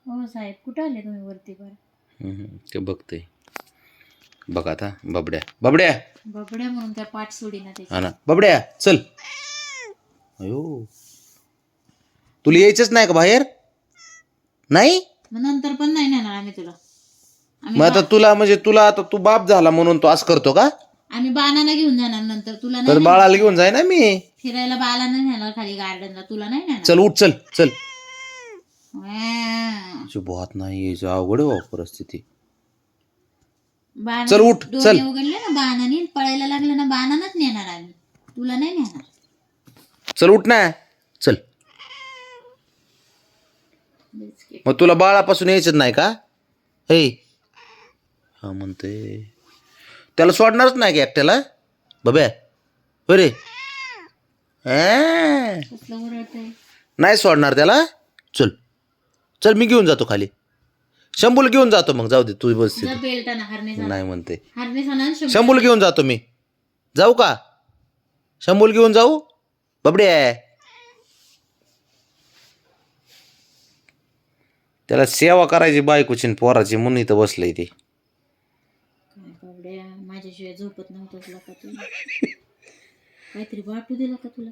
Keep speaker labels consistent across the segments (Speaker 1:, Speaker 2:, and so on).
Speaker 1: हो साहेब, कुठं आले तुम्ही वरती बरं?
Speaker 2: ते बघते. बघ आता बबड्या बबड्या
Speaker 1: बबड्या म्हणून त्या पाठ सोडी ना
Speaker 2: हा
Speaker 1: त्याची.
Speaker 2: ना बबड्या चल. अयो तुला यायचंच नाही का बाहेर? नाही
Speaker 1: मग नंतर पण नाही नेणार आम्ही तुला.
Speaker 2: मग आता तुला म्हणजे तुला आता तू बाप झाला म्हणून तू असं करतो का?
Speaker 1: आम्ही बाणाला घेऊन जाणार नंतर, तुला नाही
Speaker 2: तर
Speaker 1: नेणार.
Speaker 2: बाळाला घेऊन जाय ना मी.
Speaker 1: फिरायला बाळाला नेणार खाली गार्डनला, तुला नाही नेणार.
Speaker 2: चल उठ चल चल.
Speaker 1: व्या.
Speaker 2: बुहात नाही यायचं, अवघड आहे बाबा परिस्थिती.
Speaker 1: बाण
Speaker 2: चल उठ
Speaker 1: डोळे
Speaker 2: चल.
Speaker 1: उघडले ना बाणाने, पळायला लागलं ना बाणानच नेणार आम्ही, तुला नाही नेणार.
Speaker 2: चल उठ ना चल. मग तुला बाळापासून यायचंच नाही का? हे हा म्हणते त्याला सोडणारच नाही का एकट्याला बब्या? बरे
Speaker 1: कसलं ओरडतंय.
Speaker 2: नाही सोडणार त्याला. चल चल मी घेऊन जातो खाली. शंभूला घेऊन जातो मग. जाऊ दे तू बस.
Speaker 1: जा बेल्ट आणा, हार्नेस आणा.
Speaker 2: नाही म्हणते
Speaker 1: हार्नेस आणा आणि
Speaker 2: शंभूला घेऊन जातो मी. जाऊ का? शंभूला घेऊन जाऊ बबड्या? त्याला सेवा करायची बायकोची आणि पोराची म्हणून इथं बसलंय ते.
Speaker 1: काय बाबड्या, माझ्याशिवाय झोपत नव्हतं तुला का तुला? काहीतरी वाटू दिला का तुला?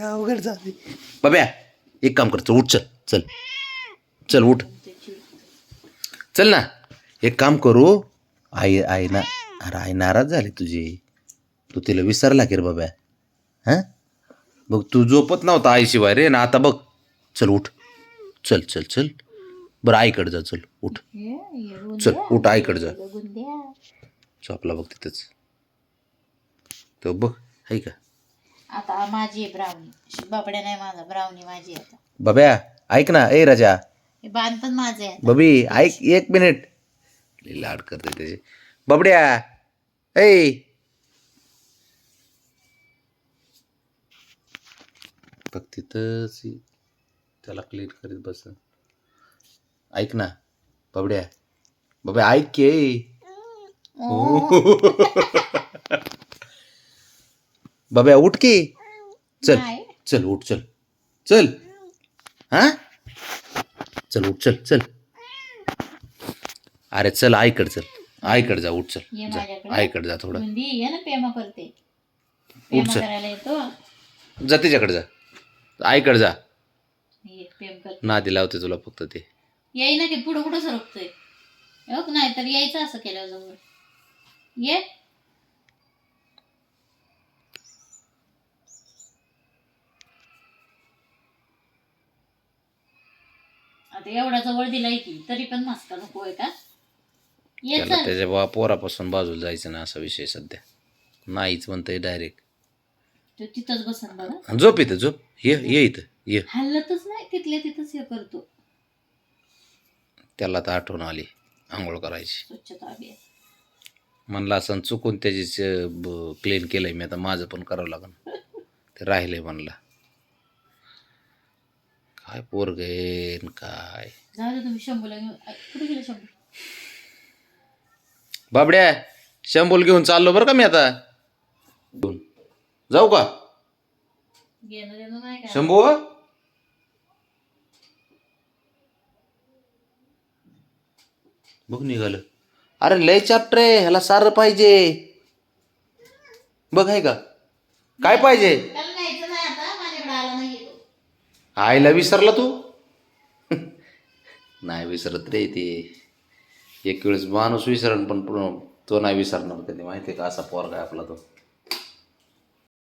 Speaker 2: अवघड झाले. बब्या एक काम कर, चल उठ चल चल चल उठ चल ना. एक काम करू. आई आई ना अरे आई नाराज झाली तुझी. तू तिला विसरला की रे बाब्या? हां बघ तू झोपत नव्हता आईशिवाय रे ना. आता बघ चल उठ चल चल चल. बरं आईकडे जा. चल उठ चल उठ आईकडे जा. झोपला बघ तिथंच तो बघ. आहे का?
Speaker 1: आता माझी ब्राउनी, बाबड्या नाही माझा, ब्राउनी माझी आता.
Speaker 2: बब्या ऐक ना. ए राजा
Speaker 1: हे बाण पण माझे आहे.
Speaker 2: बबी ऐक एक मिनिट. लाड करते त्याचे. बबड्या ऐ बघ तिथंच त्याला क्लीन करीत बस. ऐक ना बबड्या. बब्या ऐक की. बब्या उठ की. चल
Speaker 1: नाही.
Speaker 2: चल उठ चल चल. हा चल उठ चल चल. अरे चल आईकडे चल. आईकडे जा. उठ चल
Speaker 1: ये
Speaker 2: जा.
Speaker 1: माझ्याकडे.
Speaker 2: आईकडे जा थोडं.
Speaker 1: बुंदी ये ना, पेमा करते.
Speaker 2: उठ
Speaker 1: पेमा
Speaker 2: चल.
Speaker 1: करायला येतो.
Speaker 2: जा तिच्याकडे जा. आईकडे जा.
Speaker 1: ये पेम करते.
Speaker 2: नादी लावते तुला फक्त ते.
Speaker 1: येई ना की पुढं कुठं सरकतोय. हो नाही तर यायचं असं केलं जवळ. ये. आता एवढा जवळ दिलाय की तरी पण मस्का नको आहे का? ये
Speaker 2: त्याला
Speaker 1: चल.
Speaker 2: त्याच्या पोरापासून बाजूला जायचं ना असा विषय सध्या. नाहीच म्हणतंय डायरेक्ट.
Speaker 1: तो तिथंच बसन बघा.
Speaker 2: झोप इथं झोप. ये इथं ये.
Speaker 1: हल्लतच नाही, तिथल्या तिथंच हे करतो.
Speaker 2: त्याला तर आठवण आली आंघोळ करायची.
Speaker 1: स्वच्छता अभियान.
Speaker 2: म्हणलं असं चुकून त्याची क्लीन केलंय मी. आता माझं पण करावं लागेल. ते राहिलंय म्हणलं. काय पोरग काय.
Speaker 1: जाऊ दे तुम्ही शंभूला घेऊन. कुठे गेलं शंभू?
Speaker 2: बाबड्या शंभूला घेऊन चाललो बरं का मी आता. जाऊ का
Speaker 1: घेणं देणं नाही का?
Speaker 2: शंभू? बघ निघालं. अरे लय चॅप्टर आहे ह्याला. सारं पाहिजे बघ. आहे का? काय पाहिजे?
Speaker 1: त्याला न्यायचं नाही आता, माझ्याकडे आला नाही तो.
Speaker 2: आईला विसरला तू? नाही विसरत रे ते. एक वेळेस माणूस विसरण पण तो नाही विसरणार कधी. माहिती आहे का? असा पोरगा आहे आपला तो.